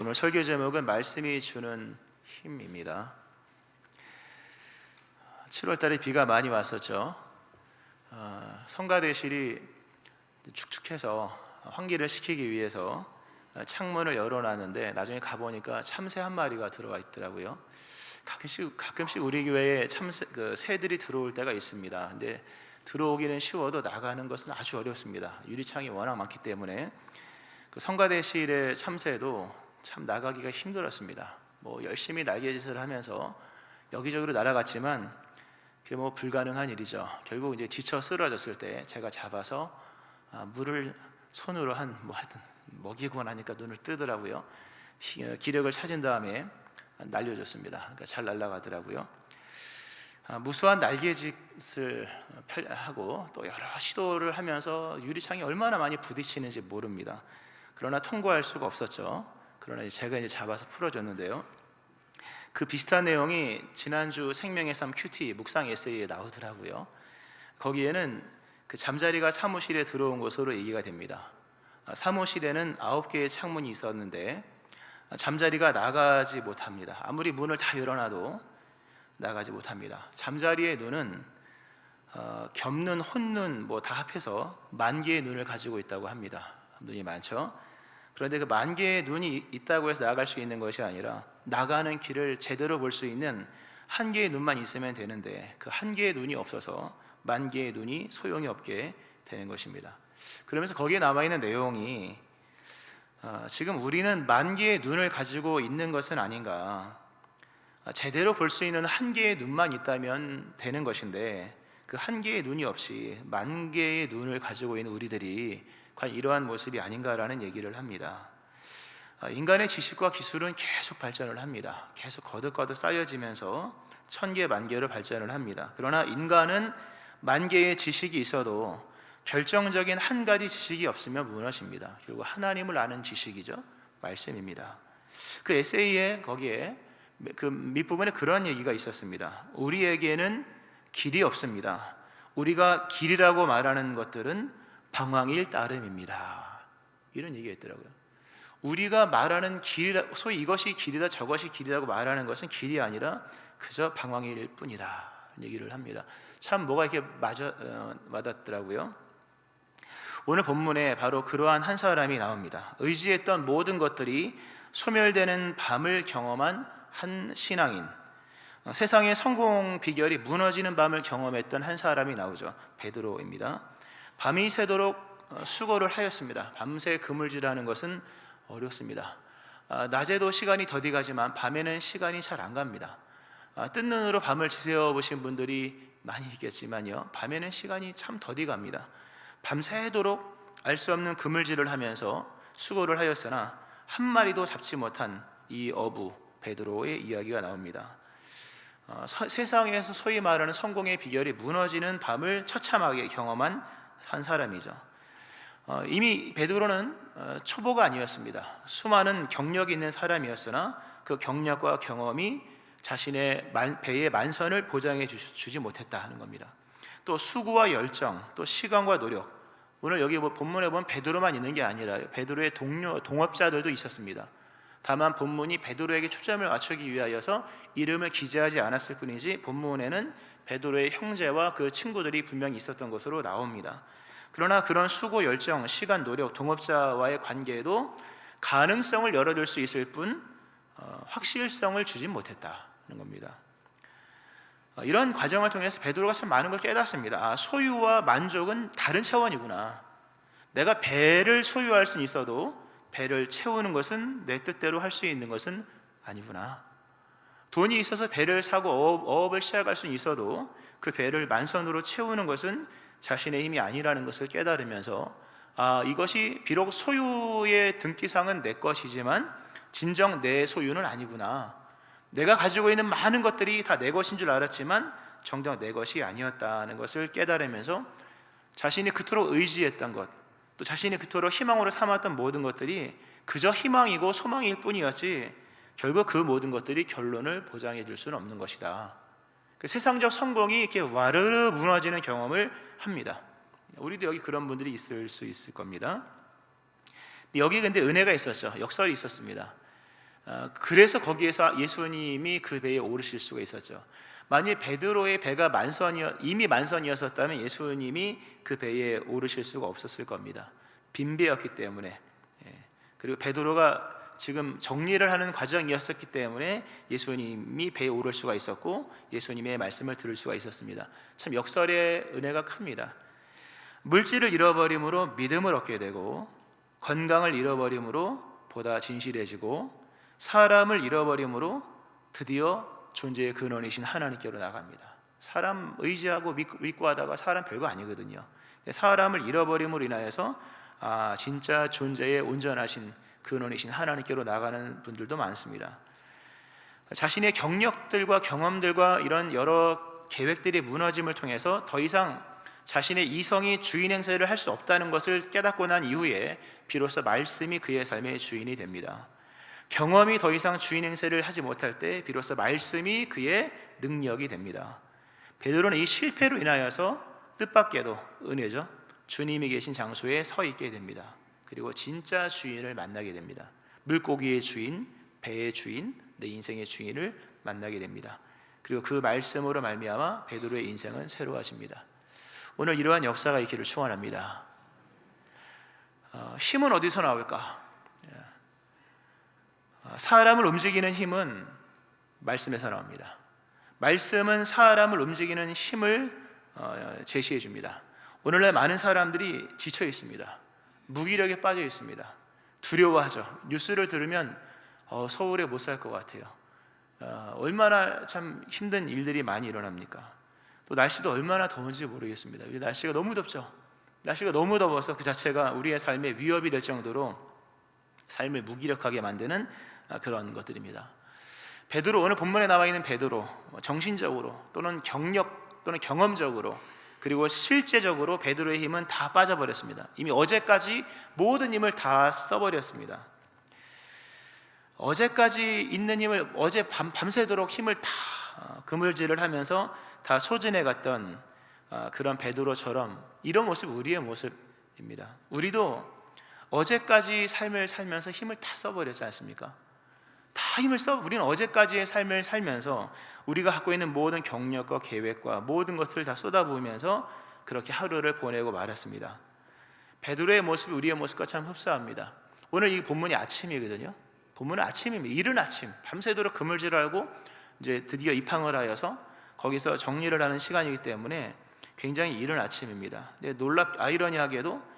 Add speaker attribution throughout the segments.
Speaker 1: 오늘 설교 제목은 말씀이 주는 힘입니다. 7월 달에 비가 많이 왔었죠. 성가대실이 축축해서 환기를 시키기 위해서 창문을 열어놨는데 나중에 가보니까 참새 한 마리가 들어와 있더라고요. 가끔씩 우리 교회에 새들이 들어올 때가 있습니다. 근데 들어오기는 쉬워도 나가는 것은 아주 어렵습니다. 유리창이 워낙 많기 때문에 그 성가대실의 참새도 참 나가기가 힘들었습니다. 열심히 날개짓을 하면서 여기저기로 날아갔지만 그게 불가능한 일이죠. 결국 이제 지쳐 쓰러졌을 때 제가 잡아서 물을 손으로 하여튼 먹이고 나니까 눈을 뜨더라고요. 기력을 찾은 다음에 날려줬습니다. 그러니까 잘 날아가더라고요. 무수한 날개짓을 하고 또 여러 시도를 하면서 유리창이 얼마나 많이 부딪히는지 모릅니다. 그러나 통과할 수가 없었죠. 그러나 제가 이제 잡아서 풀어줬는데요. 그 비슷한 내용이 지난주 생명의 삶 큐티 묵상 에세이에 나오더라고요. 거기에는 그 잠자리가 사무실에 들어온 것으로 얘기가 됩니다. 사무실에는 9개의 창문이 있었는데 잠자리가 나가지 못합니다. 아무리 문을 다 열어놔도 나가지 못합니다. 잠자리의 눈은 겹눈, 혼눈 다 합해서 10,000개의 눈을 가지고 있다고 합니다. 눈이 많죠. 그런데 그 10,000개의 눈이 있다고 해서 나갈 수 있는 것이 아니라 나가는 길을 제대로 볼 수 있는 1개의 눈만 있으면 되는데 그 1개의 눈이 없어서 10,000개의 눈이 소용이 없게 되는 것입니다. 그러면서 거기에 남아있는 내용이 지금 우리는 10,000개의 눈을 가지고 있는 것은 아닌가, 제대로 볼 수 있는 1개의 눈만 있다면 되는 것인데 그 1개의 눈이 없이 10,000개의 눈을 가지고 있는 우리들이 과연 이러한 모습이 아닌가라는 얘기를 합니다. 인간의 지식과 기술은 계속 발전을 합니다. 계속 거듭거듭 쌓여지면서 1,000개, 10,000개로 발전을 합니다. 그러나 인간은 10,000개의 지식이 있어도 결정적인 한 가지 지식이 없으면 무너집니다. 결국 하나님을 아는 지식이죠. 말씀입니다. 그 에세이에 거기에 그 밑부분에 그런 얘기가 있었습니다. 우리에게는 길이 없습니다. 우리가 길이라고 말하는 것들은 방황일 따름입니다. 이런 얘기가 있더라고요. 우리가 말하는 길이라, 소위 이것이 길이다 저것이 길이라고 말하는 것은 길이 아니라 그저 방황일 뿐이다 얘기를 합니다. 참 뭐가 이렇게 와닿더라고요. 오늘 본문에 바로 그러한 한 사람이 나옵니다. 의지했던 모든 것들이 소멸되는 밤을 경험한 한 신앙인, 세상의 성공 비결이 무너지는 밤을 경험했던 한 사람이 나오죠. 베드로입니다. 밤이 새도록 수고를 하였습니다. 밤새 그물질하는 것은 어렵습니다. 낮에도 시간이 더디 가지만 밤에는 시간이 잘 안 갑니다. 뜬 눈으로 밤을 지새워 보신 분들이 많이 있겠지만요, 밤에는 시간이 참 더디 갑니다. 밤새도록 알 수 없는 그물질을 하면서 수고를 하였으나 한 마리도 잡지 못한 이 어부 베드로의 이야기가 나옵니다. 세상에서 소위 말하는 성공의 비결이 무너지는 밤을 처참하게 경험한 한 사람이죠. 이미 베드로는 초보가 아니었습니다. 수많은 경력이 있는 사람이었으나 그 경력과 경험이 자신의 배의 만선을 보장해 주지 못했다 하는 겁니다. 또 수고와 열정, 또 시간과 노력, 오늘 여기 본문에 보면 베드로만 있는 게 아니라 베드로의 동업자들도 있었습니다. 다만 본문이 베드로에게 초점을 맞추기 위하여서 이름을 기재하지 않았을 뿐이지 본문에는 베드로의 형제와 그 친구들이 분명히 있었던 것으로 나옵니다. 그러나 그런 수고, 열정, 시간, 노력, 동업자와의 관계에도 가능성을 열어줄 수 있을 뿐 확실성을 주지 못했다는 겁니다. 이런 과정을 통해서 베드로가 참 많은 걸 깨닫습니다. 소유와 만족은 다른 차원이구나. 내가 배를 소유할 수는 있어도 배를 채우는 것은 내 뜻대로 할 수 있는 것은 아니구나. 돈이 있어서 배를 사고 어업을 시작할 수는 있어도 그 배를 만선으로 채우는 것은 자신의 힘이 아니라는 것을 깨달으면서 이것이 비록 소유의 등기상은 내 것이지만 진정 내 소유는 아니구나. 내가 가지고 있는 많은 것들이 다 내 것인 줄 알았지만 정작 내 것이 아니었다는 것을 깨달으면서 자신이 그토록 의지했던 것, 또 자신이 그토록 희망으로 삼았던 모든 것들이 그저 희망이고 소망일 뿐이었지 결국 그 모든 것들이 결론을 보장해 줄 수는 없는 것이다. 그 세상적 성공이 이렇게 와르르 무너지는 경험을 합니다. 우리도 여기 그런 분들이 있을 수 있을 겁니다. 여기 근데 은혜가 있었죠. 역설이 있었습니다. 그래서 거기에서 예수님이 그 배에 오르실 수가 있었죠. 만약 베드로의 배가 이미 만선이었었다면 예수님이 그 배에 오르실 수가 없었을 겁니다. 빈 배였기 때문에. 그리고 베드로가 지금 정리를 하는 과정이었었기 때문에 예수님이 배에 오를 수가 있었고 예수님의 말씀을 들을 수가 있었습니다. 참 역설의 은혜가 큽니다. 물질을 잃어버림으로 믿음을 얻게 되고, 건강을 잃어버림으로 보다 진실해지고, 사람을 잃어버림으로 드디어 존재의 근원이신 하나님께로 나갑니다. 사람 의지하고 믿고 하다가 사람 별거 아니거든요. 사람을 잃어버림으로 인하여서 진짜 존재의 온전하신 근원이신 하나님께로 나가는 분들도 많습니다. 자신의 경력들과 경험들과 이런 여러 계획들이 무너짐을 통해서 더 이상 자신의 이성이 주인 행세를 할 수 없다는 것을 깨닫고 난 이후에 비로소 말씀이 그의 삶의 주인이 됩니다. 경험이 더 이상 주인 행세를 하지 못할 때 비로소 말씀이 그의 능력이 됩니다. 베드로는 이 실패로 인하여서 뜻밖에도 은혜죠, 주님이 계신 장소에 서 있게 됩니다. 그리고 진짜 주인을 만나게 됩니다. 물고기의 주인, 배의 주인, 내 인생의 주인을 만나게 됩니다. 그리고 그 말씀으로 말미암아 베드로의 인생은 새로워집니다. 오늘 이러한 역사가 있기를 축원합니다. 힘은 어디서 나올까? 사람을 움직이는 힘은 말씀에서 나옵니다. 말씀은 사람을 움직이는 힘을 제시해 줍니다. 오늘날 많은 사람들이 지쳐 있습니다. 무기력에 빠져 있습니다. 두려워하죠. 뉴스를 들으면 서울에 못 살 것 같아요. 얼마나 참 힘든 일들이 많이 일어납니까? 또 날씨도 얼마나 더운지 모르겠습니다. 날씨가 너무 덥죠. 날씨가 너무 더워서 그 자체가 우리의 삶에 위협이 될 정도로 삶을 무기력하게 만드는 그런 것들입니다. 베드로, 오늘 본문에 나와 있는 베드로, 정신적으로 또는 경력 또는 경험적으로 그리고 실제적으로 베드로의 힘은 다 빠져버렸습니다. 이미 어제까지 모든 힘을 다 써버렸습니다. 어제까지 있는 힘을 어제 밤새도록 힘을 다 그물질을 하면서 다 소진해 갔던 그런 베드로처럼 이런 모습 우리의 모습입니다. 우리도 어제까지 삶을 살면서 힘을 다 써버렸지 않습니까? 다 힘을 우리는 어제까지의 삶을 살면서 우리가 갖고 있는 모든 경력과 계획과 모든 것을 다 쏟아부으면서 그렇게 하루를 보내고 말았습니다. 베드로의 모습이 우리의 모습과 참 흡사합니다. 오늘 이 본문이 아침이거든요. 본문은 아침입니다. 이른 아침, 밤새도록 그물질하고 이제 드디어 입항을 하여서 거기서 정리를 하는 시간이기 때문에 굉장히 이른 아침입니다. 근데 아이러니하게도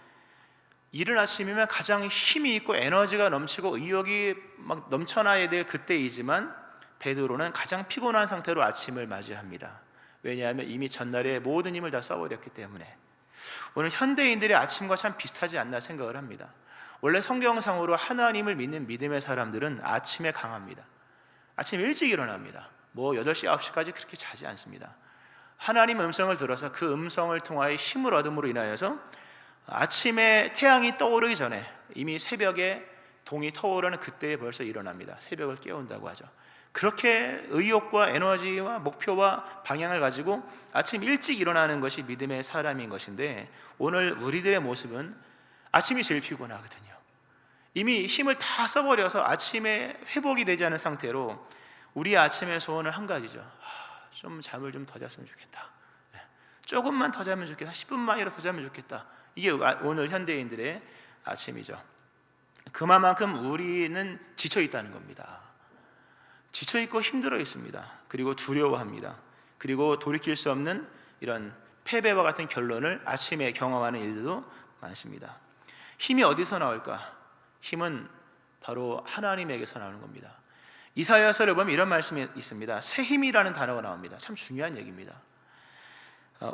Speaker 1: 이른 아침이면 가장 힘이 있고 에너지가 넘치고 의욕이 막 넘쳐나야 될 그때이지만 베드로는 가장 피곤한 상태로 아침을 맞이합니다. 왜냐하면 이미 전날에 모든 힘을 다 써버렸기 때문에. 오늘 현대인들의 아침과 참 비슷하지 않나 생각을 합니다. 원래 성경상으로 하나님을 믿는 믿음의 사람들은 아침에 강합니다. 아침 일찍 일어납니다. 8시, 9시까지 그렇게 자지 않습니다. 하나님의 음성을 들어서 그 음성을 통하여 힘을 얻음으로 인하여서 아침에 태양이 떠오르기 전에 이미 새벽에 동이 터오르는 그때에 벌써 일어납니다. 새벽을 깨운다고 하죠. 그렇게 의욕과 에너지와 목표와 방향을 가지고 아침 일찍 일어나는 것이 믿음의 사람인 것인데, 오늘 우리들의 모습은 아침이 제일 피곤하거든요. 이미 힘을 다 써버려서 아침에 회복이 되지 않은 상태로 우리의 아침의 소원은 한 가지죠. 좀 잠을 좀 더 잤으면 좋겠다. 조금만 더 자면 좋겠다. 10분만이라도 더 자면 좋겠다. 이게 오늘 현대인들의 아침이죠. 그만큼 우리는 지쳐 있다는 겁니다. 지쳐 있고 힘들어 있습니다. 그리고 두려워합니다. 그리고 돌이킬 수 없는 이런 패배와 같은 결론을 아침에 경험하는 일들도 많습니다. 힘이 어디서 나올까? 힘은 바로 하나님에게서 나오는 겁니다. 이사야서를 보면 이런 말씀이 있습니다. 새 힘이라는 단어가 나옵니다. 참 중요한 얘기입니다.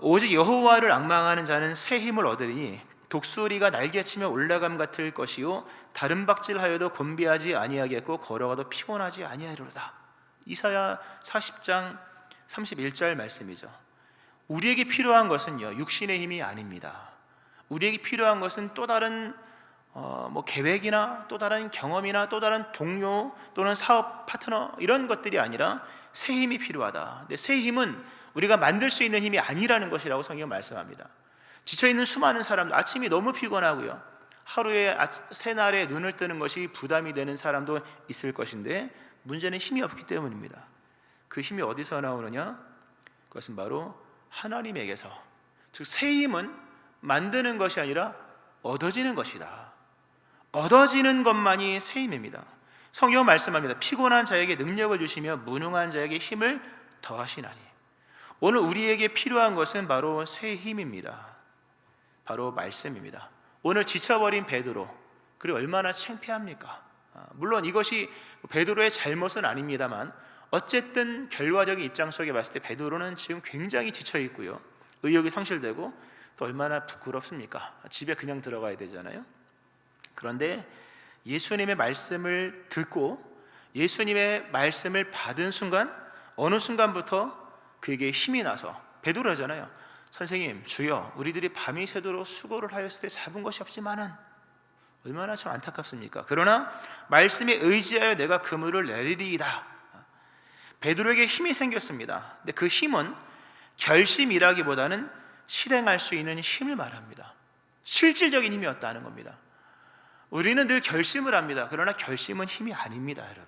Speaker 1: 오직 여호와를 앙망하는 자는 새 힘을 얻으리니 독수리가 날개치며 올라감 같을 것이요 다른 박질하여도 곤비하지 아니하겠고 걸어가도 피곤하지 아니하리로다. 이사야 40장 31절 말씀이죠. 우리에게 필요한 것은요, 육신의 힘이 아닙니다. 우리에게 필요한 것은 또 다른 계획이나 또 다른 경험이나 또 다른 동료 또는 사업 파트너 이런 것들이 아니라 새 힘이 필요하다. 근데 새 힘은 우리가 만들 수 있는 힘이 아니라는 것이라고 성경은 말씀합니다. 지쳐있는 수많은 사람들, 아침이 너무 피곤하고요, 하루에 새날에 눈을 뜨는 것이 부담이 되는 사람도 있을 것인데 문제는 힘이 없기 때문입니다. 그 힘이 어디서 나오느냐? 그것은 바로 하나님에게서. 즉 새 힘은 만드는 것이 아니라 얻어지는 것이다. 얻어지는 것만이 새 힘입니다. 성경은 말씀합니다. 피곤한 자에게 능력을 주시며 무능한 자에게 힘을 더하시나니. 오늘 우리에게 필요한 것은 바로 새 힘입니다. 바로 말씀입니다. 오늘 지쳐버린 베드로, 그리고 얼마나 창피합니까? 물론 이것이 베드로의 잘못은 아닙니다만 어쨌든 결과적인 입장 속에 봤을 때 베드로는 지금 굉장히 지쳐 있고요, 의욕이 상실되고 또 얼마나 부끄럽습니까? 집에 그냥 들어가야 되잖아요. 그런데 예수님의 말씀을 듣고 예수님의 말씀을 받은 순간, 어느 순간부터 그에게 힘이 나서 베드로잖아요. 선생님, 주여, 우리들이 밤이 새도록 수고를 하였을 때 잡은 것이 없지만은, 얼마나 참 안타깝습니까? 그러나 말씀에 의지하여 내가 그물을 내리리이다. 베드로에게 힘이 생겼습니다. 근데 그 힘은 결심이라기보다는 실행할 수 있는 힘을 말합니다. 실질적인 힘이었다는 겁니다. 우리는 늘 결심을 합니다. 그러나 결심은 힘이 아닙니다, 여러분.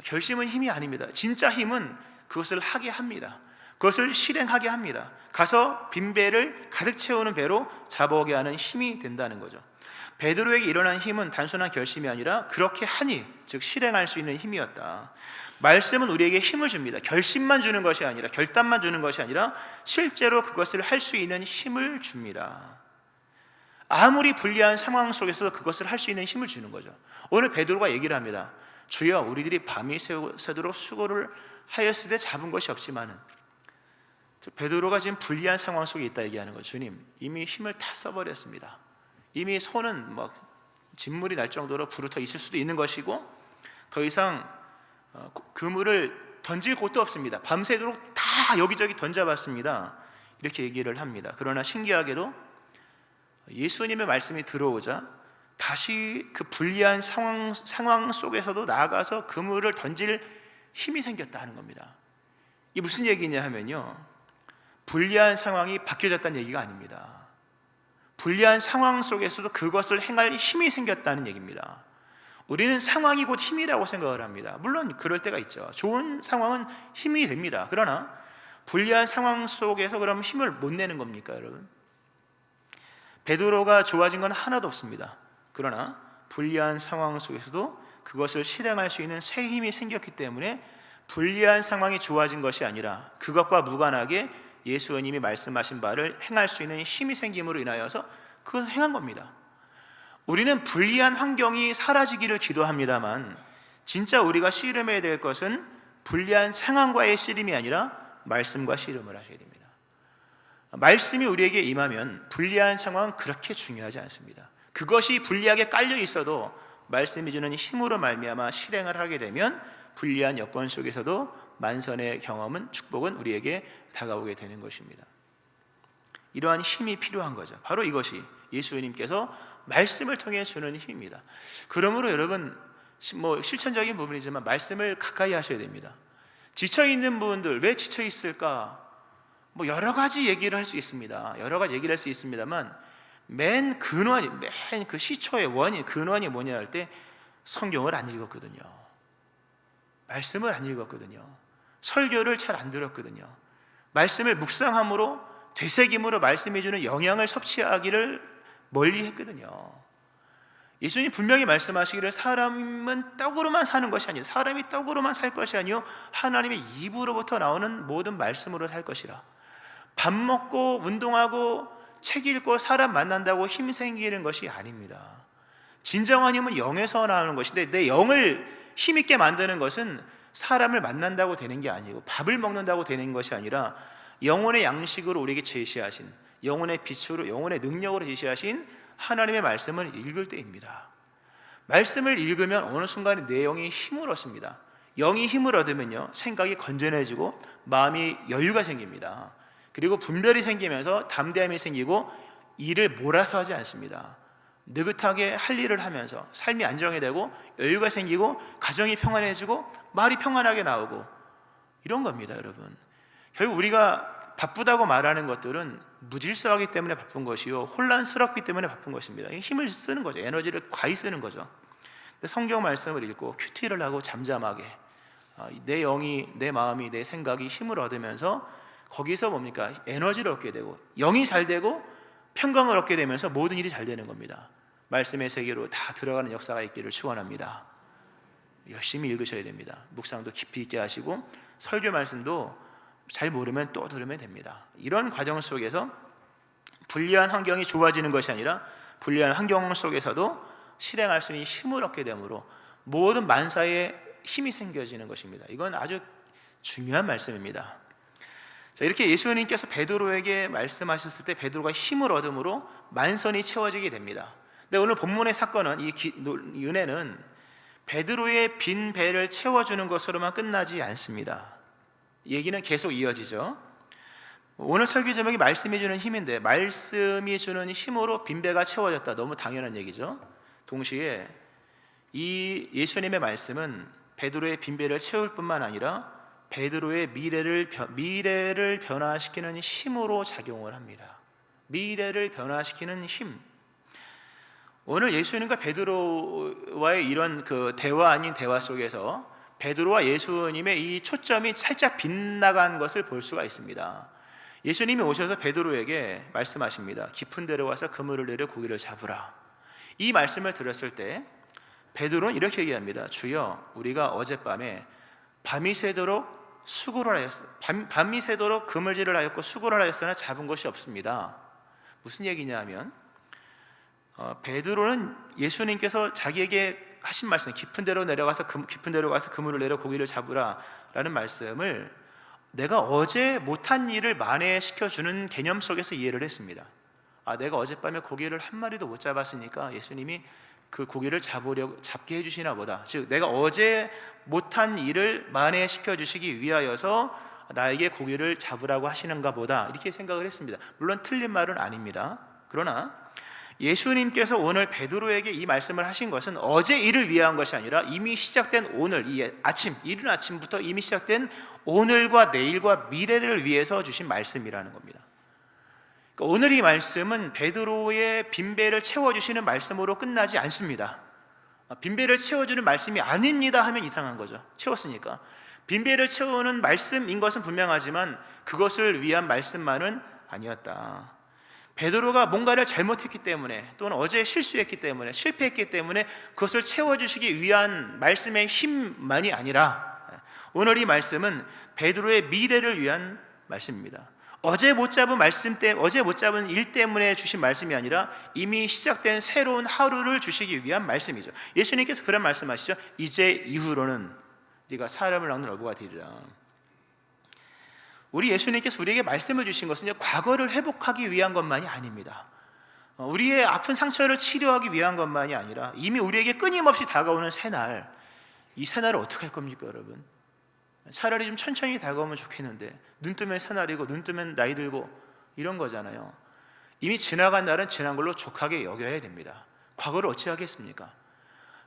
Speaker 1: 결심은 힘이 아닙니다. 진짜 힘은 그것을 하게 합니다. 그것을 실행하게 합니다. 가서 빈 배를 가득 채우는 배로 잡아오게 하는 힘이 된다는 거죠. 베드로에게 일어난 힘은 단순한 결심이 아니라 그렇게 하니, 즉 실행할 수 있는 힘이었다. 말씀은 우리에게 힘을 줍니다. 결심만 주는 것이 아니라, 결단만 주는 것이 아니라 실제로 그것을 할 수 있는 힘을 줍니다. 아무리 불리한 상황 속에서도 그것을 할 수 있는 힘을 주는 거죠. 오늘 베드로가 얘기를 합니다. 주여, 우리들이 밤이 새도록 수고를 하였을 때 잡은 것이 없지만은, 베드로가 지금 불리한 상황 속에 있다 얘기하는 거죠. 주님, 이미 힘을 다 써버렸습니다. 이미 손은 진물이 날 정도로 부르터 있을 수도 있는 것이고, 더 이상 그물을 던질 곳도 없습니다. 밤새도록 다 여기저기 던져봤습니다. 이렇게 얘기를 합니다. 그러나 신기하게도 예수님의 말씀이 들어오자 다시 그 불리한 상황 속에서도 나아가서 그물을 던질 힘이 생겼다 하는 겁니다. 이게 무슨 얘기냐 하면요, 불리한 상황이 바뀌어졌다는 얘기가 아닙니다. 불리한 상황 속에서도 그것을 행할 힘이 생겼다는 얘기입니다. 우리는 상황이 곧 힘이라고 생각을 합니다. 물론 그럴 때가 있죠. 좋은 상황은 힘이 됩니다. 그러나 불리한 상황 속에서 그럼 힘을 못 내는 겁니까, 여러분? 베드로가 좋아진 건 하나도 없습니다. 그러나 불리한 상황 속에서도 그것을 실행할 수 있는 새 힘이 생겼기 때문에 불리한 상황이 좋아진 것이 아니라 그것과 무관하게 예수님이 말씀하신 바를 행할 수 있는 힘이 생김으로 인하여서 그것을 행한 겁니다. 우리는 불리한 환경이 사라지기를 기도합니다만, 진짜 우리가 씨름해야 될 것은 불리한 상황과의 씨름이 아니라 말씀과 씨름을 하셔야 됩니다. 말씀이 우리에게 임하면 불리한 상황은 그렇게 중요하지 않습니다. 그것이 불리하게 깔려 있어도 말씀이 주는 힘으로 말미암아 실행을 하게 되면 불리한 여건 속에서도 만선의 경험은, 축복은 우리에게 다가오게 되는 것입니다. 이러한 힘이 필요한 거죠. 바로 이것이 예수님께서 말씀을 통해 주는 힘입니다. 그러므로 여러분, 실천적인 부분이지만 말씀을 가까이 하셔야 됩니다. 지쳐있는 분들, 왜 지쳐있을까? 여러 가지 얘기를 할 수 있습니다. 여러 가지 얘기를 할 수 있습니다만 맨 그 시초의 원인, 근원이 뭐냐 할 때 성경을 안 읽었거든요. 말씀을 안 읽었거든요. 설교를 잘 안 들었거든요. 말씀을 묵상함으로, 되새김으로 말씀해 주는 영향을 섭취하기를 멀리 했거든요. 예수님 분명히 말씀하시기를 사람은 떡으로만 사는 것이 아니라, 사람이 떡으로만 살 것이 아니요 하나님의 입으로부터 나오는 모든 말씀으로 살 것이라. 밥 먹고 운동하고 책 읽고 사람 만난다고 힘 생기는 것이 아닙니다. 진정한 힘은 영에서 나오는 것인데, 내 영을 힘있게 만드는 것은 사람을 만난다고 되는 게 아니고 밥을 먹는다고 되는 것이 아니라 영혼의 양식으로 우리에게 제시하신, 영혼의 빛으로, 영혼의 능력으로 제시하신 하나님의 말씀을 읽을 때입니다. 말씀을 읽으면 어느 순간에 내 영이 힘을 얻습니다. 영이 힘을 얻으면요, 생각이 건전해지고 마음이 여유가 생깁니다. 그리고 분별이 생기면서 담대함이 생기고 일을 몰아서 하지 않습니다. 느긋하게 할 일을 하면서 삶이 안정이 되고 여유가 생기고 가정이 평안해지고 말이 평안하게 나오고, 이런 겁니다, 여러분. 결국 우리가 바쁘다고 말하는 것들은 무질서하기 때문에 바쁜 것이요, 혼란스럽기 때문에 바쁜 것입니다. 힘을 쓰는 거죠. 에너지를 과히 쓰는 거죠. 근데 성경 말씀을 읽고 큐티를 하고 잠잠하게 내 영이, 내 마음이, 내 생각이 힘을 얻으면서 거기서 뭡니까? 에너지를 얻게 되고 영이 잘 되고 평강을 얻게 되면서 모든 일이 잘 되는 겁니다. 말씀의 세계로 다 들어가는 역사가 있기를 축원합니다. 열심히 읽으셔야 됩니다. 묵상도 깊이 있게 하시고 설교 말씀도 잘 모르면 또 들으면 됩니다. 이런 과정 속에서 불리한 환경이 좋아지는 것이 아니라 불리한 환경 속에서도 실행할 수 있는 힘을 얻게 되므로 모든 만사에 힘이 생겨지는 것입니다. 이건 아주 중요한 말씀입니다. 자, 이렇게 예수님께서 베드로에게 말씀하셨을 때 베드로가 힘을 얻음으로 만선이 채워지게 됩니다. 근데 오늘 본문의 사건은 이 은혜는 베드로의 빈 배를 채워주는 것으로만 끝나지 않습니다. 얘기는 계속 이어지죠. 오늘 설교 제목이 말씀이 주는 힘인데 말씀이 주는 힘으로 빈 배가 채워졌다. 너무 당연한 얘기죠. 동시에 이 예수님의 말씀은 베드로의 빈 배를 채울 뿐만 아니라 베드로의 미래를 변화시키는 힘으로 작용을 합니다. 미래를 변화시키는 힘. 오늘 예수님과 베드로와의 이런 대화 아닌 대화 속에서 베드로와 예수님의 이 초점이 살짝 빗나간 것을 볼 수가 있습니다. 예수님이 오셔서 베드로에게 말씀하십니다. 깊은 데로 와서 그물을 내려 고기를 잡으라. 이 말씀을 들었을 때 베드로는 이렇게 얘기합니다. 주여, 우리가 어젯밤에 밤이 새도록 수고를 하였어. 밤이 새도록 그물질을 하였고 수고를 하였으나 잡은 것이 없습니다. 무슨 얘기냐 하면 베드로는 예수님께서 자기에게 하신 말씀, 깊은 데로 가서 그물을 내려 고기를 잡으라라는 말씀을 내가 어제 못한 일을 만회시켜주는 개념 속에서 이해를 했습니다. 내가 어젯밤에 고기를 한 마리도 못 잡았으니까 예수님이 그 고기를 잡게 해주시나 보다. 즉 내가 어제 못한 일을 만회시켜 주시기 위하여서 나에게 고기를 잡으라고 하시는가 보다, 이렇게 생각을 했습니다. 물론 틀린 말은 아닙니다. 그러나 예수님께서 오늘 베드로에게 이 말씀을 하신 것은 어제 일을 위한 것이 아니라 이미 시작된 오늘, 이른 아침부터 이미 시작된 오늘과 내일과 미래를 위해서 주신 말씀이라는 겁니다. 그러니까 오늘 이 말씀은 베드로의 빈배를 채워주시는 말씀으로 끝나지 않습니다. 빈배를 채워주는 말씀이 아닙니다 하면 이상한 거죠. 채웠으니까. 빈배를 채우는 말씀인 것은 분명하지만 그것을 위한 말씀만은 아니었다. 베드로가 뭔가를 잘못했기 때문에 또는 어제 실수했기 때문에 실패했기 때문에 그것을 채워주시기 위한 말씀의 힘만이 아니라 오늘 이 말씀은 베드로의 미래를 위한 말씀입니다. 어제 못 잡은 일 때문에 주신 말씀이 아니라 이미 시작된 새로운 하루를 주시기 위한 말씀이죠. 예수님께서 그런 말씀하시죠. 이제 이후로는 네가 사람을 낳는 어부가 되리라. 우리 예수님께서 우리에게 말씀을 주신 것은 과거를 회복하기 위한 것만이 아닙니다. 우리의 아픈 상처를 치료하기 위한 것만이 아니라 이미 우리에게 끊임없이 다가오는 새날, 이 새날을 어떻게 할 겁니까 여러분? 차라리 좀 천천히 다가오면 좋겠는데 눈 뜨면 새날이고 눈 뜨면 나이 들고 이런 거잖아요. 이미 지나간 날은 지난 걸로 족하게 여겨야 됩니다. 과거를 어찌하겠습니까?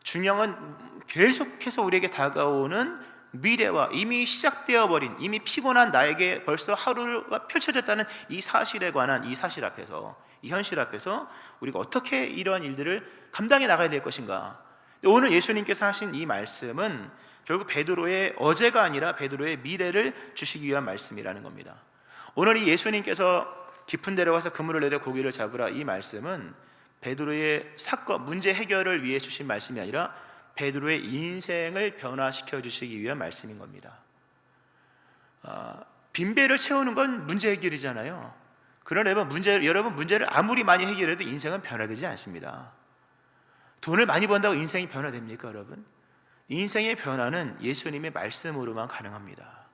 Speaker 1: 중요한 건 계속해서 우리에게 다가오는 미래와 이미 시작되어 버린, 이미 피곤한 나에게 벌써 하루가 펼쳐졌다는 이 사실에 관한 이 사실 앞에서, 이 현실 앞에서 우리가 어떻게 이러한 일들을 감당해 나가야 될 것인가. 오늘 예수님께서 하신 이 말씀은 결국 베드로의 어제가 아니라 베드로의 미래를 주시기 위한 말씀이라는 겁니다. 오늘 이 예수님께서 깊은 데로 가서 그물을 내려 고기를 잡으라, 이 말씀은 베드로의 사건, 문제 해결을 위해 주신 말씀이 아니라 베드로의 인생을 변화시켜 주시기 위한 말씀인 겁니다. 빈배를 채우는 건 문제 해결이잖아요. 그러나 여러분 문제를 아무리 많이 해결해도 인생은 변화되지 않습니다. 돈을 많이 번다고 인생이 변화됩니까 여러분? 인생의 변화는 예수님의 말씀으로만 가능합니다.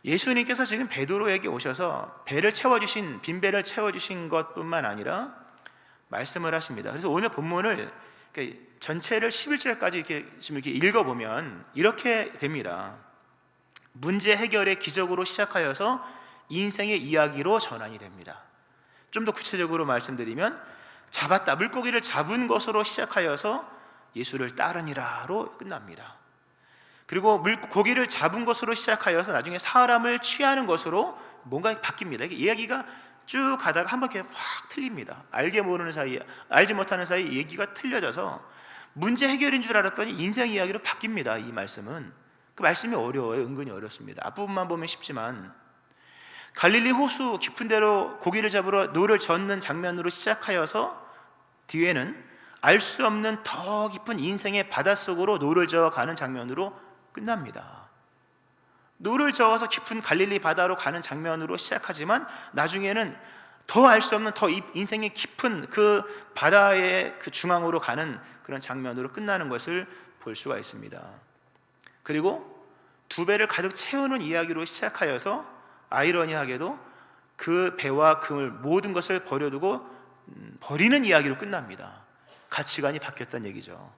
Speaker 1: 예수님께서 지금 베드로에게 오셔서 빈배를 채워주신 것뿐만 아니라 말씀을 하십니다. 그래서 오늘 본문을 전체를 11절까지 이렇게 읽어보면 이렇게 됩니다. 문제 해결의 기적으로 시작하여서 인생의 이야기로 전환이 됩니다. 좀 더 구체적으로 말씀드리면 잡았다, 물고기를 잡은 것으로 시작하여서 예수를 따르니라로 끝납니다. 그리고 고기를 잡은 것으로 시작하여서 나중에 사람을 취하는 것으로 뭔가 바뀝니다. 이게 이야기가 쭉 가다가 한 바퀴 확 틀립니다. 알지 못하는 사이에 얘기가 틀려져서 문제 해결인 줄 알았더니 인생 이야기로 바뀝니다. 이 말씀은. 그 말씀이 어려워요. 은근히 어렵습니다. 앞부분만 보면 쉽지만, 갈릴리 호수 깊은 데로 고기를 잡으러 노를 젓는 장면으로 시작하여서 뒤에는 알 수 없는 더 깊은 인생의 바닷속으로 노를 저어가는 장면으로 끝납니다. 노를 저어서 깊은 갈릴리 바다로 가는 장면으로 시작하지만 나중에는 더 알 수 없는 더 인생의 깊은 그 바다의 그 중앙으로 가는 그런 장면으로 끝나는 것을 볼 수가 있습니다. 그리고 두 배를 가득 채우는 이야기로 시작하여서 아이러니하게도 그 배와 그물 모든 것을 버려두고 버리는 이야기로 끝납니다. 가치관이 바뀌었다는 얘기죠.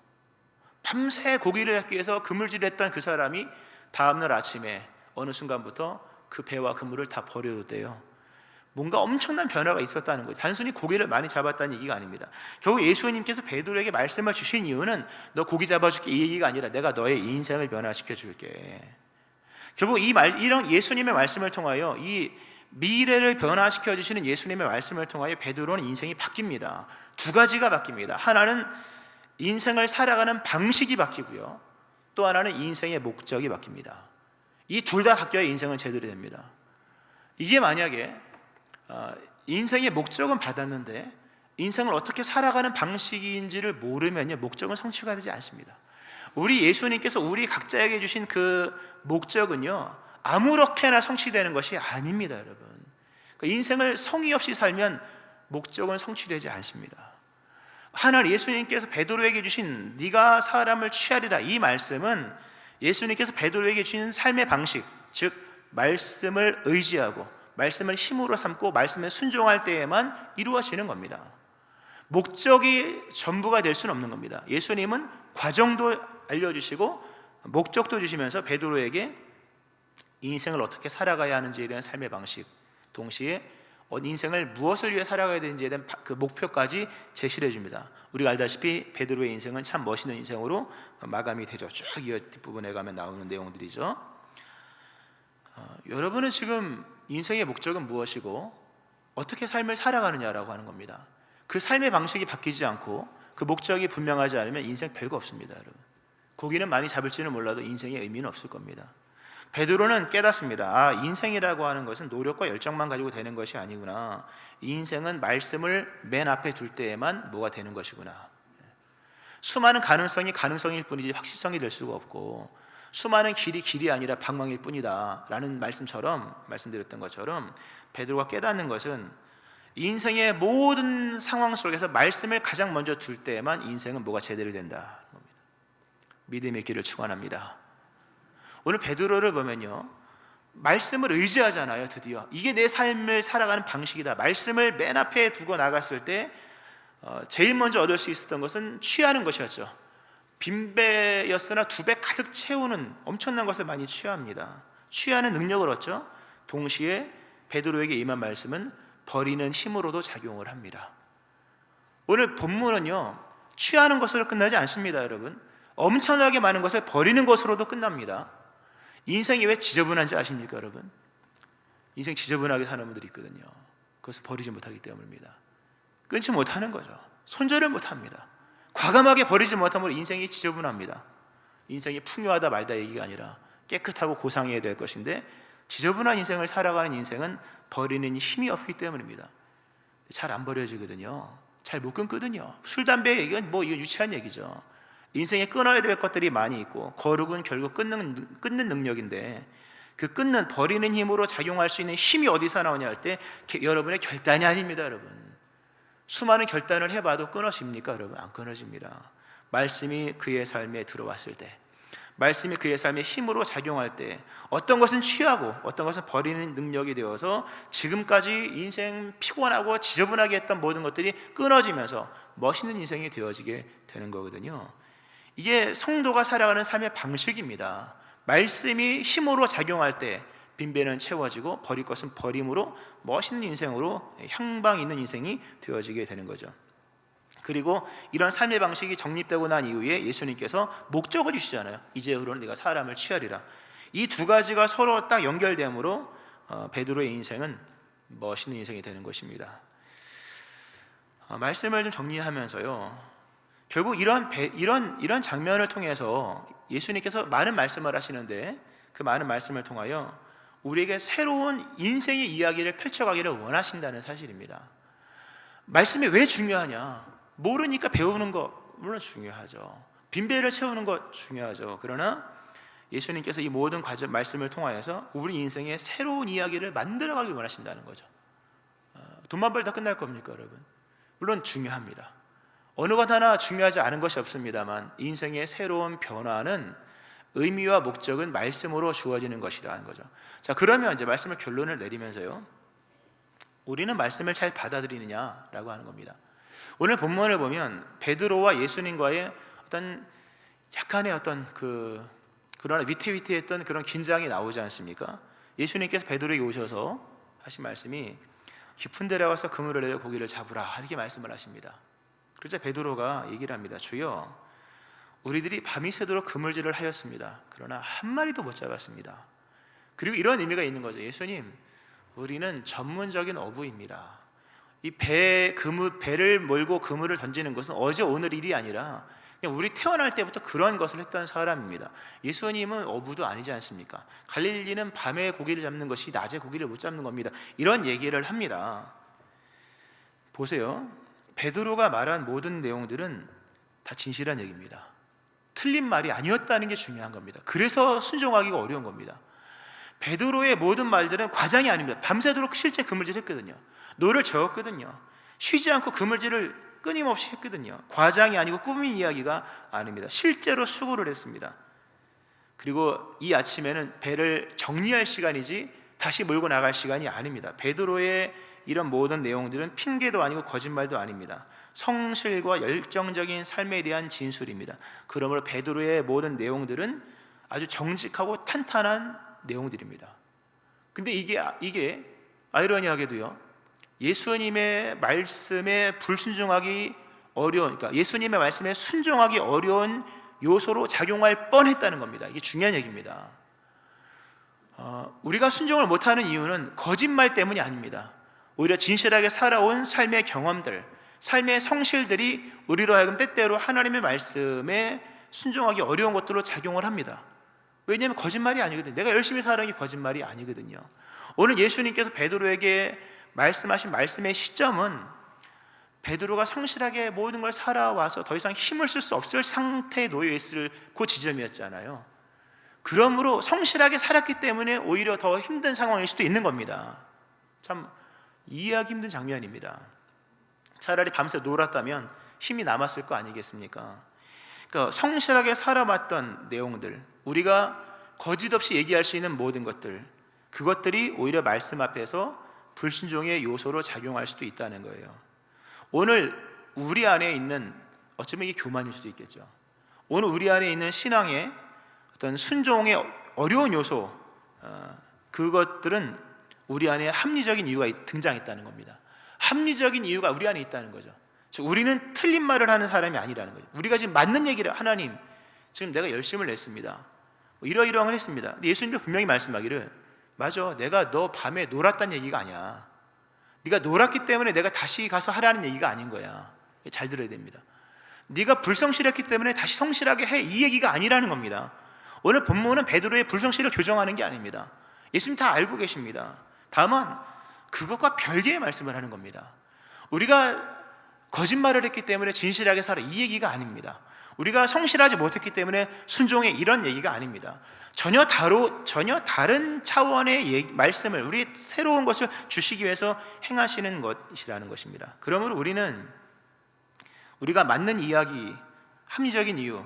Speaker 1: 밤새 고기를 잡기 위해서 그물질했던 그 사람이 다음날 아침에 어느 순간부터 그 배와 그물을 다 버려뒀대요. 뭔가 엄청난 변화가 있었다는 거예요. 단순히 고기를 많이 잡았다는 얘기가 아닙니다. 결국 예수님께서 베드로에게 말씀을 주신 이유는 너 고기 잡아줄게 이 얘기가 아니라 내가 너의 인생을 변화시켜 줄게. 결국 이런 예수님의 말씀을 통하여 이 미래를 변화시켜 주시는 예수님의 말씀을 통하여 베드로는 인생이 바뀝니다. 두 가지가 바뀝니다. 하나는 인생을 살아가는 방식이 바뀌고요, 또 하나는 인생의 목적이 바뀝니다. 이 둘 다 바뀌어야 인생은 제대로 됩니다. 이게 만약에 인생의 목적은 받았는데 인생을 어떻게 살아가는 방식인지를 모르면요, 목적은 성취가 되지 않습니다. 우리 예수님께서 우리 각자에게 주신 그 목적은요, 아무렇게나 성취되는 것이 아닙니다, 여러분. 그러니까 인생을 성의 없이 살면 목적은 성취되지 않습니다. 하나님 예수님께서 베드로에게 주신 네가 사람을 취하리라, 이 말씀은 예수님께서 베드로에게 주신 삶의 방식, 즉 말씀을 의지하고 말씀을 힘으로 삼고 말씀에 순종할 때에만 이루어지는 겁니다. 목적이 전부가 될 수는 없는 겁니다. 예수님은 과정도 알려주시고 목적도 주시면서 베드로에게 인생을 어떻게 살아가야 하는지에 대한 삶의 방식, 동시에 인생을 무엇을 위해 살아가야 되는지에 대한 그 목표까지 제시를 해줍니다. 우리가 알다시피 베드로의 인생은 참 멋있는 인생으로 마감이 되죠. 쭉 이어 뒷부분에 가면 나오는 내용들이죠. 여러분은 지금 인생의 목적은 무엇이고 어떻게 삶을 살아가느냐라고 하는 겁니다. 그 삶의 방식이 바뀌지 않고 그 목적이 분명하지 않으면 인생 별거 없습니다, 여러분. 고기는 많이 잡을지는 몰라도 인생에 의미는 없을 겁니다. 베드로는 깨닫습니다. 인생이라고 하는 것은 노력과 열정만 가지고 되는 것이 아니구나. 인생은 말씀을 맨 앞에 둘 때에만 뭐가 되는 것이구나. 수많은 가능성이 가능성일 뿐이지 확실성이 될 수가 없고, 수많은 길이 아니라 방황일 뿐이다 라는 말씀드렸던 것처럼 베드로가 깨닫는 것은 인생의 모든 상황 속에서 말씀을 가장 먼저 둘 때에만 인생은 뭐가 제대로 된다. 믿음의 길을 축원합니다. 오늘 베드로를 보면요, 말씀을 의지하잖아요. 드디어 이게 내 삶을 살아가는 방식이다. 말씀을 맨 앞에 두고 나갔을 때 제일 먼저 얻을 수 있었던 것은 취하는 것이었죠. 빈배였으나 두 배 가득 채우는 엄청난 것을 많이 취합니다. 취하는 능력을 얻죠. 동시에 베드로에게 임한 말씀은 버리는 힘으로도 작용을 합니다. 오늘 본문은요, 취하는 것으로 끝나지 않습니다, 여러분. 엄청나게 많은 것을 버리는 것으로도 끝납니다. 인생이 왜 지저분한지 아십니까, 여러분? 인생 지저분하게 사는 분들이 있거든요. 그것을 버리지 못하기 때문입니다. 끊지 못하는 거죠. 손절을 못합니다. 과감하게 버리지 못하면 인생이 지저분합니다. 인생이 풍요하다 말다 얘기가 아니라 깨끗하고 고상해야 될 것인데, 지저분한 인생을 살아가는 인생은 버리는 힘이 없기 때문입니다. 잘 안 버려지거든요. 잘 못 끊거든요. 술, 담배 얘기가 이거 유치한 얘기죠. 인생에 끊어야 될 것들이 많이 있고, 거룩은 결국 끊는 능력인데, 그 버리는 힘으로 작용할 수 있는 힘이 어디서 나오냐 할 때 여러분의 결단이 아닙니다, 여러분. 수많은 결단을 해봐도 끊어집니까, 여러분? 안 끊어집니다. 말씀이 그의 삶에 들어왔을 때, 말씀이 그의 삶에 힘으로 작용할 때, 어떤 것은 취하고 어떤 것은 버리는 능력이 되어서 지금까지 인생 피곤하고 지저분하게 했던 모든 것들이 끊어지면서 멋있는 인생이 되어지게 되는 거거든요. 이게 성도가 살아가는 삶의 방식입니다. 말씀이 힘으로 작용할 때 빈배는 채워지고 버릴 것은 버림으로 멋있는 인생으로 향방 있는 인생이 되어지게 되는 거죠. 그리고 이런 삶의 방식이 정립되고 난 이후에 예수님께서 목적을 주시잖아요. 이제후로는 네가 사람을 취하리라. 이 두 가지가 서로 딱 연결되므로 베드로의 인생은 멋있는 인생이 되는 것입니다. 말씀을 좀 정리하면서요, 결국 이런 장면을 통해서 예수님께서 많은 말씀을 하시는데, 그 많은 말씀을 통하여 우리에게 새로운 인생의 이야기를 펼쳐가기를 원하신다는 사실입니다. 말씀이 왜 중요하냐? 모르니까 배우는 거 물론 중요하죠. 빈배를 채우는 것 중요하죠. 그러나 예수님께서 이 모든 말씀을 통하여서 우리 인생의 새로운 이야기를 만들어가기 원하신다는 거죠. 돈만 벌다 끝날 겁니까, 여러분? 물론 중요합니다. 어느 것 하나 중요하지 않은 것이 없습니다만, 인생의 새로운 변화는 의미와 목적은 말씀으로 주어지는 것이라는 거죠. 자, 그러면 이제 말씀의 결론을 내리면서요, 우리는 말씀을 잘 받아들이느냐라고 하는 겁니다. 오늘 본문을 보면 베드로와 예수님과의 어떤 약간의 어떤 그러나 위태위태했던 그런 긴장이 나오지 않습니까? 예수님께서 베드로에게 오셔서 하신 말씀이 깊은 데로 와서 그물을 내려 고기를 잡으라, 이렇게 말씀을 하십니다. 그러자 베드로가 얘기를 합니다. 주여, 우리들이 밤이 새도록 그물질을 하였습니다. 그러나 한 마리도 못 잡았습니다. 그리고 이런 의미가 있는 거죠. 예수님, 우리는 전문적인 어부입니다. 이 배를 몰고 그물을 던지는 것은 어제 오늘 일이 아니라 그냥 우리 태어날 때부터 그런 것을 했던 사람입니다. 예수님은 어부도 아니지 않습니까? 갈릴리는 밤에 고기를 잡는 것이 낮에 고기를 못 잡는 겁니다. 이런 얘기를 합니다. 보세요, 베드로가 말한 모든 내용들은 다 진실한 얘기입니다. 틀린 말이 아니었다는 게 중요한 겁니다. 그래서 순종하기가 어려운 겁니다. 베드로의 모든 말들은 과장이 아닙니다. 밤새도록 실제 그물질 했거든요. 노를 저었거든요. 쉬지 않고 그물질을 끊임없이 했거든요. 과장이 아니고 꾸민 이야기가 아닙니다. 실제로 수고를 했습니다. 그리고 이 아침에는 배를 정리할 시간이지 다시 몰고 나갈 시간이 아닙니다. 베드로의 이런 모든 내용들은 핑계도 아니고 거짓말도 아닙니다. 성실과 열정적인 삶에 대한 진술입니다. 그러므로 베드로의 모든 내용들은 아주 정직하고 탄탄한 내용들입니다. 근데 이게 아이러니하게도요, 예수님의 말씀에 불순종하기 어려운, 그러니까 예수님의 말씀에 순종하기 어려운 요소로 작용할 뻔했다는 겁니다. 이게 중요한 얘기입니다. 우리가 순종을 못하는 이유는 거짓말 때문이 아닙니다. 오히려 진실하게 살아온 삶의 경험들, 삶의 성실들이 우리로 하여금 때때로 하나님의 말씀에 순종하기 어려운 것들로 작용을 합니다. 왜냐하면 거짓말이 아니거든요. 내가 열심히 살아온 게 거짓말이 아니거든요. 오늘 예수님께서 베드로에게 말씀하신 말씀의 시점은 베드로가 성실하게 모든 걸 살아와서 더 이상 힘을 쓸 수 없을 상태에 놓여 있을 그 지점이었잖아요. 그러므로 성실하게 살았기 때문에 오히려 더 힘든 상황일 수도 있는 겁니다. 참 이해하기 힘든 장면입니다. 차라리 밤새 놀았다면 힘이 남았을 거 아니겠습니까? 그러니까 성실하게 살아왔던 내용들, 우리가 거짓 없이 얘기할 수 있는 모든 것들, 그것들이 오히려 말씀 앞에서 불순종의 요소로 작용할 수도 있다는 거예요. 오늘 우리 안에 있는, 어쩌면 이게 교만일 수도 있겠죠. 오늘 우리 안에 있는 신앙의 어떤 순종의 어려운 요소, 그것들은 우리 안에 합리적인 이유가 등장했다는 겁니다. 합리적인 이유가 우리 안에 있다는 거죠. 즉 우리는 틀린 말을 하는 사람이 아니라는 거죠. 우리가 지금 맞는 얘기를, 하나님 지금 내가 열심을 냈습니다, 이러이러한 걸 했습니다. 근데 예수님도 분명히 말씀하기를, 맞아, 내가 너 밤에 놀았다는 얘기가 아니야. 네가 놀았기 때문에 내가 다시 가서 하라는 얘기가 아닌 거야. 잘 들어야 됩니다. 네가 불성실했기 때문에 다시 성실하게 해, 이 얘기가 아니라는 겁니다. 오늘 본문은 베드로의 불성실을 교정하는 게 아닙니다. 예수님 다 알고 계십니다. 다만 그것과 별개의 말씀을 하는 겁니다. 우리가 거짓말을 했기 때문에 진실하게 살아, 이 얘기가 아닙니다. 우리가 성실하지 못했기 때문에 순종해, 이런 얘기가 아닙니다. 전혀 다른 차원의 말씀을, 우리 새로운 것을 주시기 위해서 행하시는 것이라는 것입니다. 그러므로 우리가 맞는 이야기, 합리적인 이유,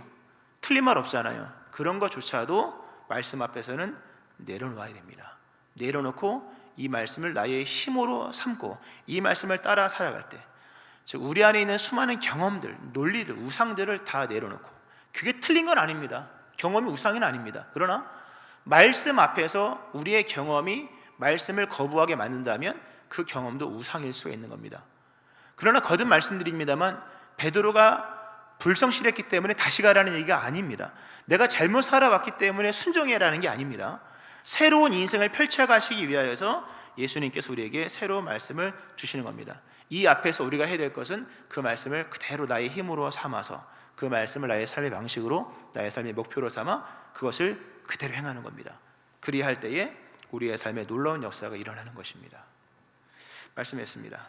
Speaker 1: 틀린 말 없잖아요. 그런 것조차도 말씀 앞에서는 내려놓아야 됩니다. 내려놓고 이 말씀을 나의 힘으로 삼고 이 말씀을 따라 살아갈 때, 즉 우리 안에 있는 수많은 경험들, 논리들, 우상들을 다 내려놓고, 그게 틀린 건 아닙니다. 경험이 우상은 아닙니다. 그러나 말씀 앞에서 우리의 경험이 말씀을 거부하게 만든다면 그 경험도 우상일 수가 있는 겁니다. 그러나 거듭 말씀드립니다만, 베드로가 불성실했기 때문에 다시 가라는 얘기가 아닙니다. 내가 잘못 살아왔기 때문에 순종해라는 게 아닙니다. 새로운 인생을 펼쳐가시기 위하여서 예수님께서 우리에게 새로운 말씀을 주시는 겁니다. 이 앞에서 우리가 해야 될 것은 그 말씀을 그대로 나의 힘으로 삼아서 그 말씀을 나의 삶의 방식으로, 나의 삶의 목표로 삼아 그것을 그대로 행하는 겁니다. 그리할 때에 우리의 삶에 놀라운 역사가 일어나는 것입니다. 말씀했습니다.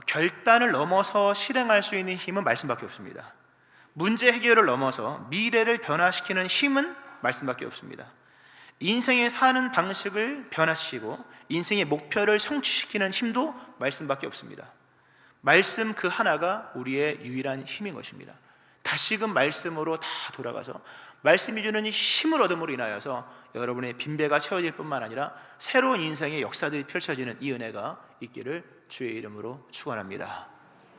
Speaker 1: 결단을 넘어서 실행할 수 있는 힘은 말씀밖에 없습니다. 문제 해결을 넘어서 미래를 변화시키는 힘은 말씀밖에 없습니다. 인생의 사는 방식을 변화시키고 인생의 목표를 성취시키는 힘도 말씀밖에 없습니다. 말씀 그 하나가 우리의 유일한 힘인 것입니다. 다시금 말씀으로 다 돌아가서 말씀이 주는 힘을 얻음으로 인하여서 여러분의 빈배가 채워질 뿐만 아니라 새로운 인생의 역사들이 펼쳐지는 이 은혜가 있기를 주의 이름으로 축원합니다.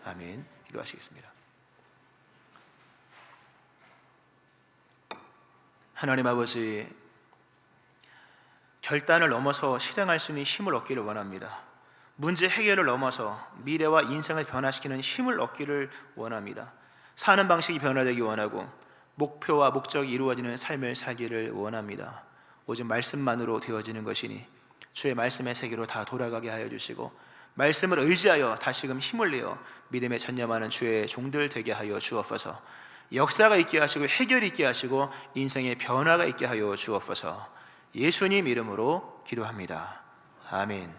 Speaker 1: 아멘. 기도하시겠습니다. 하나님 아버지, 결단을 넘어서 실행할 수 있는 힘을 얻기를 원합니다. 문제 해결을 넘어서 미래와 인생을 변화시키는 힘을 얻기를 원합니다. 사는 방식이 변화되기 원하고 목표와 목적이 이루어지는 삶을 살기를 원합니다. 오직 말씀만으로 되어지는 것이니 주의 말씀의 세계로 다 돌아가게 하여 주시고 말씀을 의지하여 다시금 힘을 내어 믿음에 전념하는 주의 종들 되게 하여 주옵소서. 역사가 있게 하시고 해결이 있게 하시고 인생의 변화가 있게 하여 주옵소서. 예수님 이름으로 기도합니다. 아멘.